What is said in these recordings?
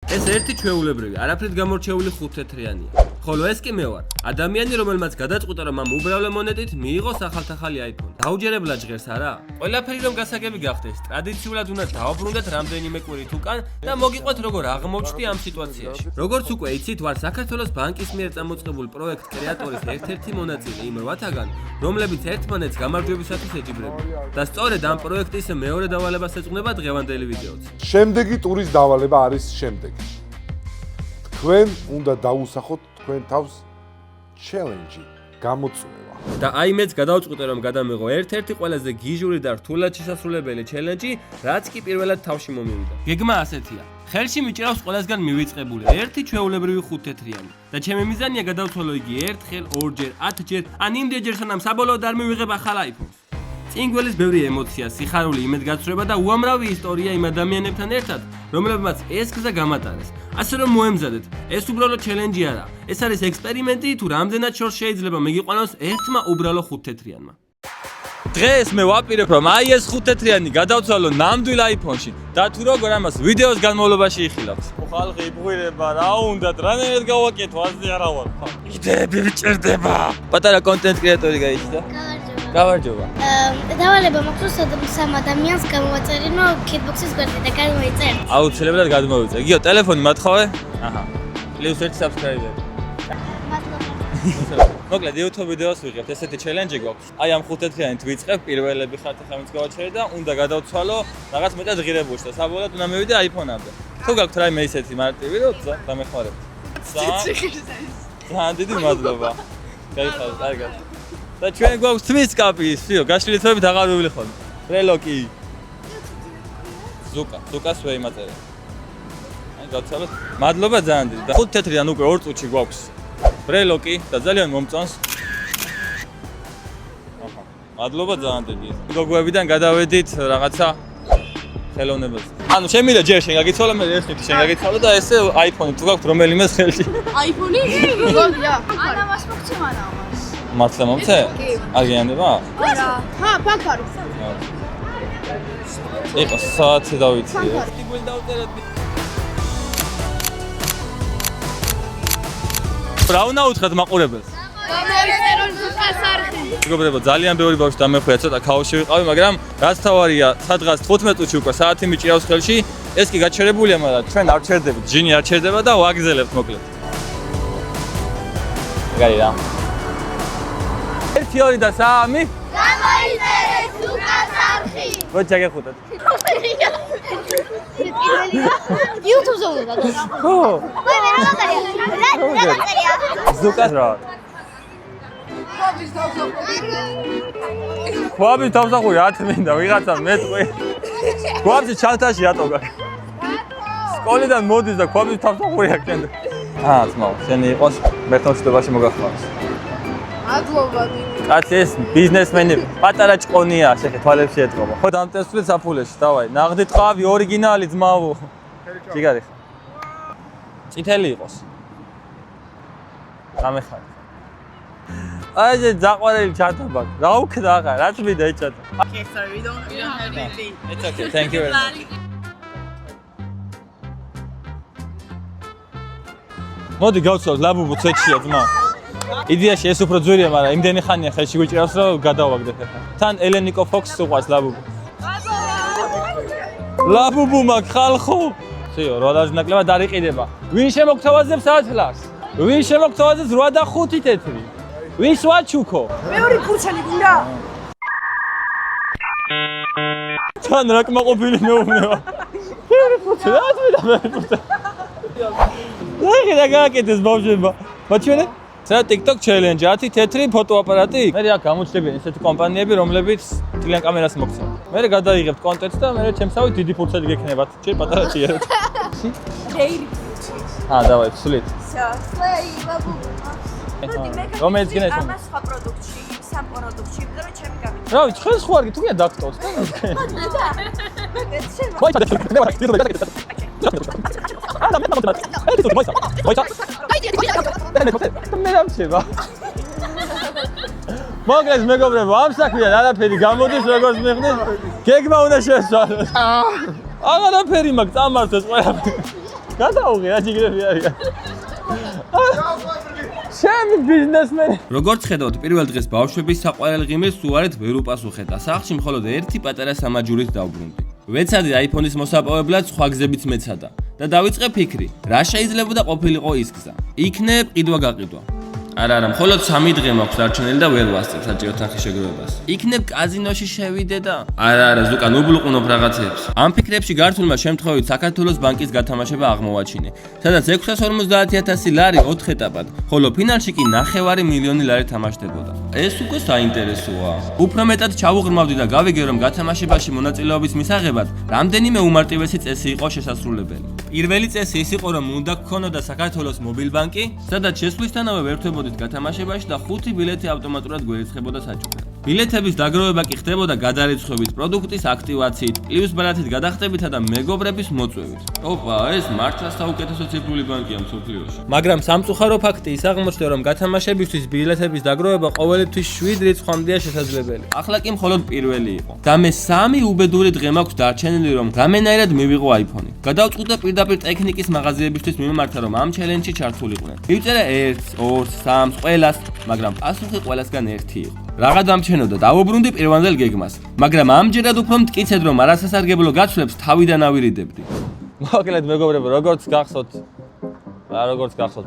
ეს ერთი ჩვეულებრივი, არაფრით გამორჩეული ხუთთეთრიანია. ხოლო ეს კი მე ვარ. ადამიანი, რომელმაც გადაწყვიტა, რომ ამ უბრალო მონეტით მიიღოს ახალ-ახალი iPhone. დაუჯერებლად ჟღერს არა? ყველაფერი რომ გასაგები გახდეს, ტრადიციულად უნდა დავბრუნდეთ რამდენიმე კვირით უკან და მოგიყვეთ როგორ აღმოჩნდი ამ სიტუაციაში. როგორც უკვე იცით, ვარ საქართველოს ბანკის მიერ წამოწყებულ პროექტ კრეატორის ერთ-ერთი მონაწილე იმ რვათაგან, რომლებიც ერთმანეთს გამარჯვებისათვის ეჯიბრებიან. და სწორედ ამ პროექტის მეორე დავალებას ეძღვნება დღევანდელი ვიდეოც. შემდეგი ტურის დავალება არის შემდეგი. თქვენ უნდა დაუსახოთ თქვენ თავს ჩელენჯი, გამოწვევა. და აი მეც გადავწყვიტე რომ გადამეღო ერთ-ერთი ყველაზე გიჟური და რთულად შესასრულებელი ჩელენჯი, რაც კი პირველად თავში მომივიდა. გეგმა ასეთია. ხელში მიჭრავს ყველასგან მივიწყებული ერთი ჩვეულებრივი ხუთთეთრიანი და ჩემი მიზანია გადავცვალო იგი ერთხელ, ორჯერ, 10ჯერ, ან იმდენჯერ, სანამ საბოლოოდ არ მივიღებ ახალ iPhone-ს. წინ გველის ბევრი ემოცია, სიხარული, იმედგაცრუება და უამრავი ისტორია იმ ადამიანებთან ერთად, რომლებმაც ეს გზა გამატარეს. ასე რომ მოემზადეთ, ეს უბრალოდ ჩელენჯი არა, ეს არის ექსპერიმენტი, თუ რამდენად შორს შეიძლება მიგიყვანოს ერთმა უბრალო ხუთთეთრიანმა. დღეს მე ვაპირებ რომ აი ეს ხუთთეთრიანი გადავცვალო ნამდვილ iPhone-ში და თუ როგორ ამას ვიდეოს განმავლობაში იხილავთ. ხალხი იბღვირება, რა უნდათ, რანაირად გავაკეთო, ასე არა ვარ. იდეები ვიჭერდება. პატარა კონტენტ კრეატორი გაიჩნდა? გავარჯობა. დავალება მაქვს სამ ადამიანს გამოვაწერინო Kitbox-ის გვერდზე და გამოიწერ. აუცილებლად გადმოვიწერ. გიო, ტელეფონი მათხოვე? აჰა. +1 subscriber. მოკლედ YouTube ვიდეოს ვიღებთ, ესეთი ჩელენჯი გვაქვს. აი ამ ხუთთეთრიანით ვიწყებ, პირველები ხართ ახლა მეც გავაჩერე და უნდა გადავცვალო რაღაც მეტად ღირებულს და საბოლოოდ უნდა მივიდე iPhone-ამდე. თუ გაქვთ რაიმე ისეთი მარტივი, რომ დამეხმარებთ. ძალიან დიდი მადლობა. გაიხარეთ, კარგად. და ჩვენ გვაქვს თმის კაპი, ისიო, გაშლილი თვეებით აღარ ვივლიხოთ. ბრელოკი. ზუკას ვეიმაწერე. აი გავცალოთ. მადლობა ძალიან დიდი. და ხუთთეთრიან უკვე 2 წუთში გვაქვს. ბრელოკი და ძალიან მომწონს. აჰა. მადლობა ძალიან დიდი. გოგოებიდან გადავედით რაღაცა ხელოვნებაზე. ანუ შემიძლია ჯერ შენ გაგიცვალო, მე ეს ნიკი შენ გაგიცვალო და ესე iPhone-ი თუ გაქვთ რომელიმე ხელში. iPhone-ი? გოგია. ანა მას მოგცე მანა ამას. მართლა მომცე? აგიანდება? არა. ჰა, ფაქარი. ეხა საათი დავიცი. რა უნდა უთხრათ მაყურებელს? გამოიწერონ ზუკას არხი. მეგობრებო, ძალიან ბევრი ბავშვი დამეხვია, ცოტა ქაოსში ვიყავი, მაგრამ რაც თავარია, სადღაც 15 წუთში უკვე საათი მიჭირავს ხელში, ეს კი გაჩერებულია, მაგრამ ჩვენ არ ჩერდებით, ჯინი არ ჩერდება და ვაგზელებთ მოკლედ. გარი რა. 1 2 და 3 გამოიწერეთ ზუკას არხი. როცა გეხუტათ. YouTube-ზე უნდა გადავიდე. ხო. მე რა მაგარია? ზუკას რა. ქვაბის თავსახური 10 მინდა ვიღაცა მეტყვი. ქვაბის ჩანთაში რატო გაქვს? სკოლიდან მოდის და ქვაბის თავსახური აქვს შენ. ძმაო, შენი იყოს მერთონშტობაში მოგახმაროს. მადლობა. კაცი ეს ბიზნესმენი პატარა ჭყონია, შეხე თვალებში ეთყობა. ხო დამტესვლით საფულეში, დავაი. ნაღდი ტყავი ორიგინალი ძმაო. ჯიგარი ხა. წითელი იყოს. გამეხარ. აი ეს ზაყვარელი ჩატაბა. რა უკდა ახლა, რაც მინდა ეჭადა. Okay, sorry, we don't have anything. It's okay, thank you very much. მოდი გავცვალოთ ლაბუბუ ცეჩია ძმა. იდეაში ეს უფრო ძვირია, მაგრამ იმდენი ხანია ხელში გვიჭირავს, რომ გადავაგდეთ ახლა. თან ელენიკო ფოქსს უყვარს ლაბუბუ. ლაბუბუ მაგ ხალხო. სიო, 8 ნაკლებად არ იყიდება. ვინ შემოგთავაზებს 10 ლარს? ვინ შემოგთავაზებს 8 და 5 თეთრი? ვის ვაჩუქო? მეორე ფურცელი გინდა? თან რა კმაყოფილი მეუბნება. მეორე ფურცელი, რა თქმა უნდა. რა გააკეთეს ბავშვებმა? მაჩვენე? სა TikTok challenge 10 თეთრი ფოტოაპარატი. მე აქ გამოჩნდებიან ესეთი კომპანიები, რომლებიც თლიან კამერას მოგცემ. მე გადაიღებთ კონტენტს და მე ჩემსავით დიდი ფურცელი გექნებათ. ჩე პატარა ჭიერეთ. რეირი. დავაი, ვსვლით. სლეი, ბაბუ. რომელიც გინეს ამას სხვა პროდუქტში, სამ პროდუქტში, იმიტომ რომ ჩემი გამიჩნდა. რა ვიცი, ხელს ხო არ გითუ გია დაგტოვს და მე რამჩება. მოგეს მეგობრებო, ამ საქმიდან არაფერი გამოდის, როგორც მიხდით, გეგმა უნდა შეესწავლოს. აღარაფერი მაქვს, წამართოს ყველაფერი. გადაუღე რა ჯიგრები არიან. ჩემი ბიზნესმენი. როგორც ხედავთ, პირველ დღეს ბავშვების საყვარელ ღიმილს უარეთ ვერ უპასუხეთ და სახლში მხოლოდ ერთი პატარა სამაჯურით დავბრუნდი. ვეცადი iPhone-ის მოსაპოვებლად სხვა გზებიც მეცადა და დავიწყე ფიქრი, რა შეიძლებოდა ყოფილიყო ის გზა. იქნებ ყიდვა-გაყიდვა. არა, მხოლოდ 3 დღე მაქვს დარჩენილი და ვერ ვასწრებ საჭირო თანხის შეგროვებას. იქნებ კაზინოში შევიდე და არა, ზუკან უბლუყუნობ რაღაცებს. ამ ფიქრებში გართულმა შემთხვევით საქართველოს ბანკის გათამაშება აღმოვაჩინე, სადაც 650,000 ლარი 4 ეტაპად, ხოლო ფინალში კი 9 მილიონი ლარი თამაშდებოდა. ეს უკვე საინტერესოა. უფრო მეტად ჩავუღრმავდი და გავიგე, რომ გათამაშებაში მონაწილეობის მისაღებად რამდენიმე უმარტივესი წესი იყო შესაძლებელი. პირველი წესი ის იყო, რომ უნდა გქონოდა საქართველოს მობილბანკი, სადაც შესვლისთანავე ვერთვებოდით გათამაშებაში და 5 ბილეთი ავტომატურად გვერიცხებოდა საჩუქრად. ბილეთების დაგროვება კი ხდებოდა გადარიცხვებით, პროდუქტის აქტივაციით, პლუს ბალანსით გადახდებითა და მეგობრების მოწვევით. ოპა, ეს მართლა საუკეთესო ციფრული ბანკია მსოფლიოში. მაგრამ სამწუხარო ფაქტი ის აღმოჩნდა, რომ გათამაშებისთვის ბილეთების დაგროვება ყოველთვის 7 რიცხვამდეა შესაძლებელი. ახლა კი მხოლოდ პირველი იყო. და მე 3 უბედური დღე მაქვს დარჩენილი, რომ რამენაირად მივიღო iPhone-ი. გადავწყვიტე პირდაპირ ტექნიკის მაღაზიებისთვის მიმართა, რომ ამ ჩელენჯში ჩართულიყვნენ. მივწერე 1, 2, 3 ყველას, მაგრამ პასუხი ყველასგან ერთი იყო. რაღა დამჩენოდა, დავუბრუნდი პირვანდელ გეგმას, მაგრამ ამჯერად უფრო მტკიცედ, რომ არასასარგებლო გაცვლებს თავიდან ავირიდებდი. მოკლედ მეგობრებო, როგორც გახსოვთ,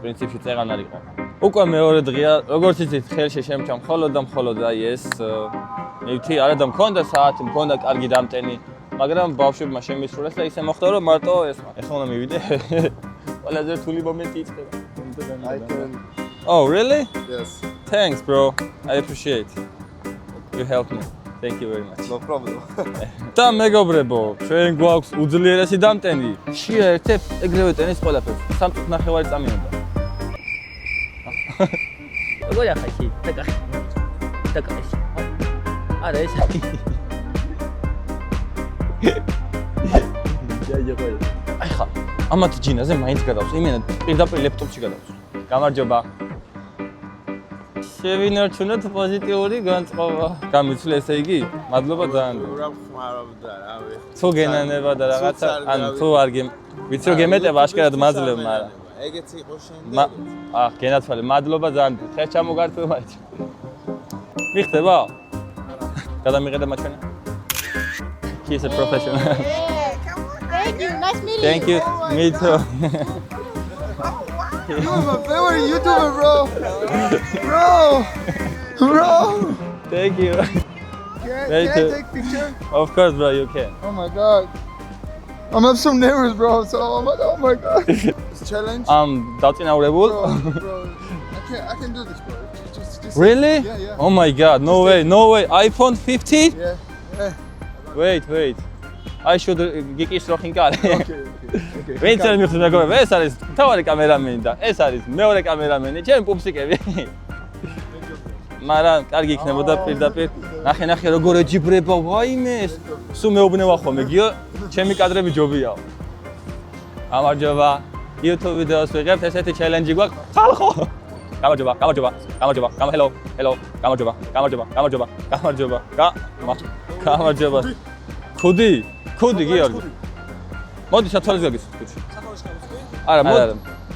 პრინციპში წეღან არ იყო. უკვე მეორე დღეა, როგორც იცით, ხელში შემჭამ მხოლოდ აი ეს ნივთი, არა და მქონდა საათი, მქონდა კარგი დამტენი, მაგრამ ბავშვებმა შემისრულეს და ისე მოხდა, რომ მარტო ეს ეხლა უნდა მივიდე. ყველაზე რთული მომენტი იწყება. Oh, really? Yes. Thanks, bro. I appreciate. You helped me. Thank you very much. No problem. და მეგობრებო, ჩვენ გვაქვს უძლიერესი დამტენი. შეერთებ ეგრევე ტენის ყველაფერს. 3.5 წამიანდა. როგორ ახლა კი? დაკახი. არა ეს. აი ხა, ამათ ჯინაზე მაინც გადავს. იმენა პირდაპირ ლეპტოპში გადავს. გამარჯობა. შევინარჩუნოთ პოზიტიური განწყობა. გამიცვლე ესე იგი? მადლობა ძალიან. თუ გენანება და რაღაცა, ან თუ არ ვიცი რომ გემეტება აშკარად მაძლევ, მაგრამ ეგეც იყო შენ. გენაცვალე, მადლობა ძალიან. ხეს ჩამოგართვე მაინც. მიხდება? გადამიყედა მაჩვენა. He is a professional. Thank you. Nice meeting Thank you. Me too. You're my favorite YouTuber, bro. Bro. Thank you. Can I take picture? Of course, bro, you can. Oh my god. I'm so nervous, bro. So oh my god. It's a challenge. დაწინაურებულ. Bro. I can do this, bro. Just Really? Yeah. Oh my god, no way. iPhone 15? Yeah. Wait. I should გიკისრო ხინკარი. Okay. ვინც არ მიხსნა მეგობრებო, ეს არის თავარი კამერამენი და ეს არის მეორე კამერამენი, ჩემი პუპსიკები. მაგრამ კარგი იქნებოდა პირდაპირ. ნახე როგორ ეჯიბრება, ვაიმე ეს. სულ მეუბნება ხოლმე, გიო, ჩემი კადრები ჯობიაო. გამარჯობა. YouTube ვიდეოს ვიღებთ, ესეთი ჩელენჯი გვაქვს. ხალხო. გამარჯობა. Hello. გამარჯობა. ქუდი გიორგი. მოდი სათვალის გაგის ხუთი. არა,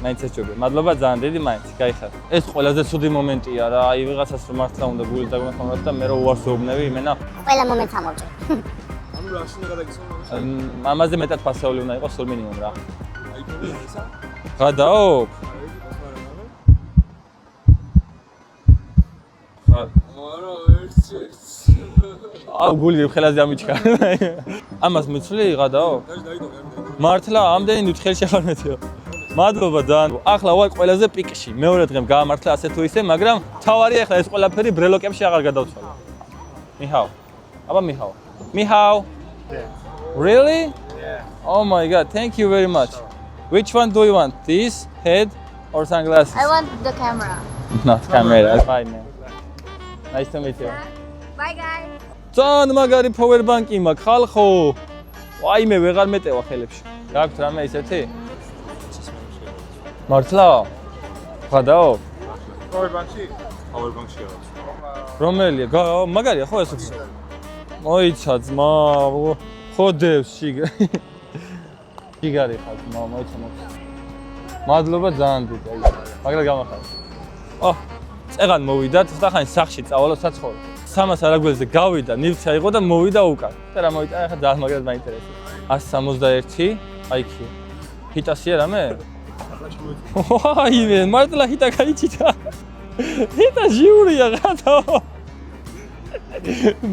მაინც ეს ჯობია. მადლობა ძალიან დიდი მაინც. გაიხარ. ეს ყველაზე ცუდი მომენტია რა. აი ვიღაცას რომ მართლა უნდა გული დაგმახმაროთ და მე რო უარს ვეუბნები იმენა. ყველა მომენტს ამოვჭერ. ანუ რა შინდა გადაგისვა? ამაზე მეტად ფასეული უნდა იყოს სულ მინიმუმ რა. გადაო. გული ხელაზე ამიჩქა. ამას მიცვლი გადაო. მართლა ამდენი ნუთ ხელში აღარ მეტიო. მადლობა ძალიან. ახლა ვარ ყველაზე პიკში. მეორე დღემ გაამართლა ასე თუ ისე, მაგრამ თავარია ახლა ეს ყველაფერი ბრელოკებში აღარ გადავცვალე. Mihao. Really? Yeah. Oh my god, thank you very much. Which one do you want? This, head, or sunglasses? I want the camera. Not camera, fine man. Nice to meet you. Bye guys. ძალიან მაგარი power bank-ი მაქვს ხალხო. ვაიმე ვეღარ მეტევა ხელებში. გაქვთ რამე ისეთი? მართლა? გადაო? Power bank-ში აქვს. რომელია? მაგარია ხო ეს? მოიცა ძმა, ხოდებს შიგარი ხარ ძმა, მოიცა. მადლობა ძალიან დიდი. მაგრამ გამახარეთ. წეგან მოვიდათ, ხთახანი სახში წავალო საცხოვრე. 300 არაგველზე გავიდა, ნივთი აიღო და მოვიდა უკან. და რა მოვიტანა, ახლა ძალიან მაგრად მაინტერესებს. 161, აი კი. ჰიტასია რამე? ვაიმე, მართლა ჰიტა გაიჩიტა. ჰიტა ჟიურია რატო?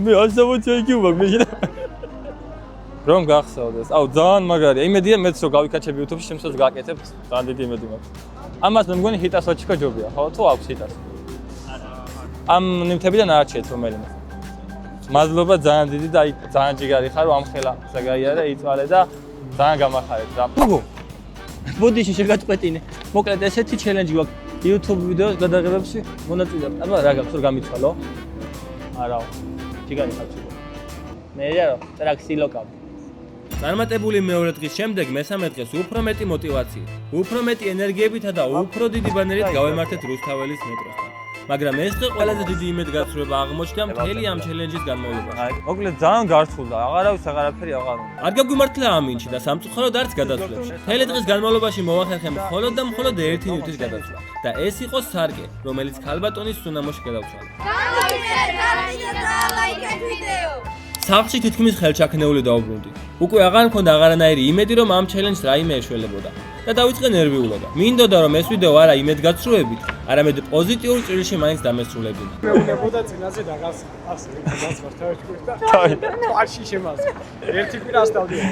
მე 160 კი ვაგმეშია. რომ გახსოვდეს. აუ ძალიან მაგრარი. იმედია მეც რო გავიკაჩები YouTube-ში, შემთხვევით გააკეთებ, ძალიან დიდი იმედი მაქვს. ამას მე მგონი ჰიტას ვაჩიკა ჯობია, ხო? თუ აქვს ჰიტას. ამ ნივთებიდან არჩიეთ რომელიმე. მადლობა ძალიან დიდი და აი ძალიან ჯიგარი ხარ, ამ ხელა ზაგაიარე, იწვალე და ძალიან გამახარეთ რა. ბოდიში შეგაწყვეტინე. მოკლედ ესეთი ჩელენჯი გვაქვს YouTube ვიდეოს გადაღებებში მონაწილეობთ. აბა რა გაქვს რომ გამიცვალო? არაო. ჯიგარი ხარ. მე რა ტრაქსი ლოკავ. წარმატებული მეორე დღის შემდეგ მესამე დღეს უფრო მეტი მოტივაციით, უფრო მეტი ენერგიებითა და უფრო დიდი ბანერით გავემართეთ რუსთაველის მეტროსთან. მაგრამ ეს დღე ყველაზე დიდი იმედგაცრუება აღმოჩნდა მთელი ამ ჩელენჯის განმავლობაში. მოკლედ ძალიან გართულდა, აღარავის აღარაფერი აღარ უნდა. არ გაგვიმართლა ამინჩი და სამწუხაროდ არც გადაწვლებში. მთელი დღის განმავლობაში მოვახერხე მხოლოდ და მხოლოდ ერთი ნივთის გადაცვლა და ეს იყო სარკე, რომელიც ქალბატონის სუნამოში გადავცვალა. სახლში თითქმის ხელჩაქნეული დაუბრუნდი. უკვე აღარ მქონდა აღარანაირი იმედი, რომ ამ ჩელენჯს რაიმე ეშველებოდა და დავიწყე ნერვიულობა. მინდოდა რომ ეს ვიდეო არა იმედგაცრუებით, არამედ პოზიტიურ ჭრილში მაინც დამესრულებინა. მეუნებოდა წინაზე დაღას ასე გასვართავეთქვით და თვალში შემაზე. ერთი კვირა ასტავდია.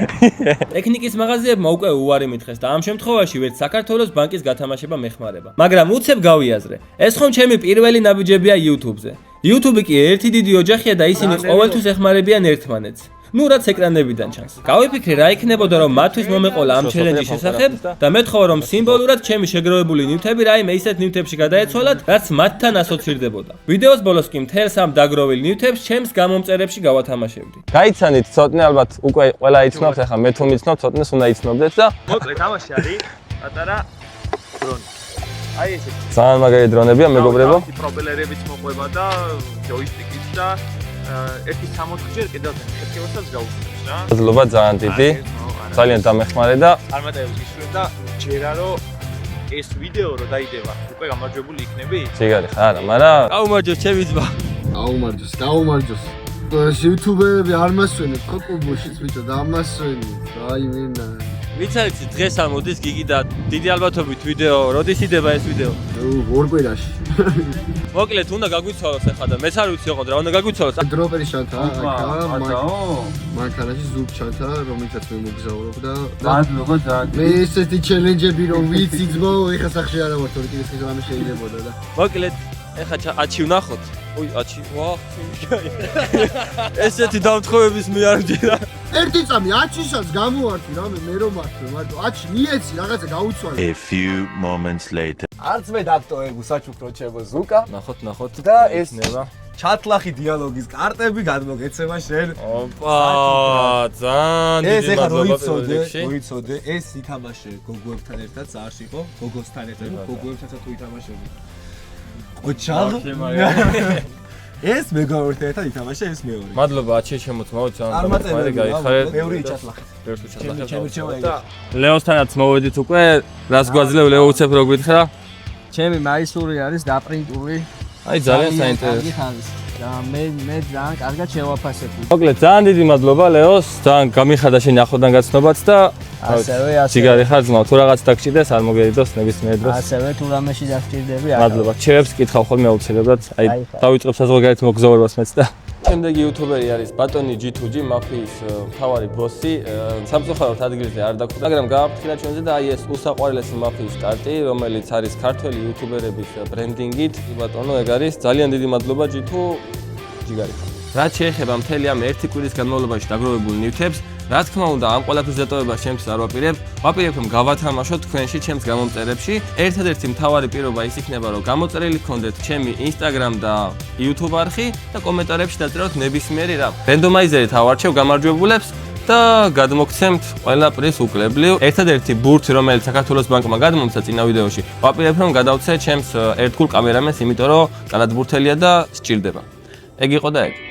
ტექნიკის მაღაზიებმა უკვე უარი მითხეს და ამ შემთხვევაში ვერც საქართველოს ბანკის გათამაშება მეხმარება. მაგრამ უცებ გავიაზრე. ეს ხომ ჩემი პირველი ნაბიჯებია YouTube-ზე. YouTube კი ერთი დიდი ოჯახია და ისინი ყოველთვის ეხმარებიან ერთმანეთს. ნუ რაც ეკრანებიდან ჩანს. გავიფიქრე რა იქნებოდა რომ მათთვის მომეყოლა ამ ჩელენჯის შესახებ და მეთხოვა რომ სიმბოლურად ჩემი შეგროვებული ნივთები რაიმე ისეთ ნივთებში გადაეცვალათ, რაც მათთან ასოცირდებოდა. ვიდეოს ბოლოს კი მთელს ამ დაგროვილ ნივთებს ჩემს გამომწერებში გავათამაშებდი. გაიცანით ცოტნე ალბათ უკვე ყველა იცნობთ, ახლა მე თუ მიცნობ, ცოტნეს უნდა იცნობდეთ და მოკლედ თამაში არის პატარა დრონი. აი ესეთი. ძალიან მაგარი დრონებია, მეგობრებო. პროპელერებიც მოყვება და ჯოისტიკიც და ერთი 60-ჯერ კიდევ შეკევასაც გაუწევს რა. მადლობა ძალიან დიდი. ძალიან დამეხმარე და წარმატებებს გისურვებ და ჯერა რომ ეს ვიდეო რო დაიდება, უკვე გამარჯვებული იქნები? ჯიგარი ხარ, მაგრამ გაუმარჯოს ჩემი ძმა. გაუმარჯოს. YouTube-ები არ მასვენებ, ხო კლუბოშიც ბიჭო, და ამასვენებ. აი მენა. ვიც არის დღეს ამოდის გიგი და დიდი ალბათობით ვიდეო, როდის იდება ეს ვიდეო? ორ კვირაში. მოკლედ უნდა გაგვიცვალოს ახლა და მეც არ ვიცი ოღონდ რა უნდა გაგვიცვალოს. დროპერი შანთა, მანქანაში ზურგ შანთა, რომელიცაც მე მოგზაურობ და მადლობა ძალიან. მე ესეთი ჩელენჯები რომ ვიცი ძმო, ეხა სახში არა ვარ, თორე კიდე ეს რამე შეიძლებოდა და მოკლედ ეხლა აჩი ვნახოთ. ой, აჩი, ვა. ესეთი დამთხოვების მე არ მჯერა. ერთი წამი აჩისაც გამოვარდი რამე მე რომ მართლე, მარტო აჩი მიეცი რაღაცა გაუცვალე. A few moments later. არც მე დაქტოებ უსაჩუქრო ჩემო ზუკა ნახოთ და ეს ჩათლახი დიალოგის კარტები გადმოგეცემა შენ. ოპა, ძალიან დიდი მადლობა მოიცოდე, ეს ითამაშე გოგოებთან ერთად ზარში იყო, გოგოსთან ერთად, გოგოებთანაც თუ ითამაშები. ოჩალ. ეს მეგობრებთან ერთად ითამაშე ეს მეორე. მადლობა აჩი შემოწმაო ძალიან გამხარე გაიხარეთ. მეორე ჩათლახი. ჩემი და ლეოსთანაც მოვედით უკვე, რას გვაძლევ ლეო უცებ რო გვითხრა? ჩემი მაისური არის დაპრინტული. აი ძალიან საინტერესო. მე ძალიან კარგად შევაფასებ. მოკლედ ძალიან დიდი მადლობა ლეოს, ძალიან გამიხადა შენი ახლოდან გაცნობაც და ასევე ჯიგარი ხარ ძმა, თუ რაღაც დაგჭირდეს არ მოგერიდოს ნებისმიერ დროს. ასევე თუ რამეში დაგჭირდები, მადლობა. ჩემს კითხავ ხოლმე აუცილებლად, აი დავიწყებ საზღვარგარეთ მოგზაურობას მეც და შემდეგი იუთუბერი არის ბატონი G2G, მაფიის მთავარი ბოსი. სამწუხაროდ ადგილზე არ დაგვხვდა, მაგრამ გააფრთხილა ჩვენზე და აი ეს უსაყვარლესი მაფიის სტარტი, რომელიც არის ქართველი იუთუბერების ბრენდინგით. ბატონო, ეგ არის ძალიან დიდი მადლობა G2 ჯიგარი. რაც შეეხება მთელი ამ ერთი კვირის განმავლობაში დაგროვებულ ნივთებს, რა თქმა უნდა, ამ ყველაფრის დატოვება ჩემს არ ვაპირებ. ვაპირებ რომ გავათამაშოთ თქვენში ჩემს გამომწერებში. ერთადერთი მთავარი პირობა ის იქნება, რომ გამოწერილი გქონდეთ ჩემი Instagram და YouTube არხი და კომენტარებში დაწეროთ ნებისმიერი რამ. რენდომაიზერით ავარჩევ გამარჯვებულებს და გადმოგცემთ ყველა პრიზს უკლებლივ. ერთადერთი ბურთი, რომელიც საქართველოს ბანკმა გადმომცა წინა ვიდეოში, ვაპირებ რომ გადავცე ჩემს ერთგულ კამერამენს, იმიტომ რომ კალათბურთელია და სჭირდება. ეგ იყო და ეგ.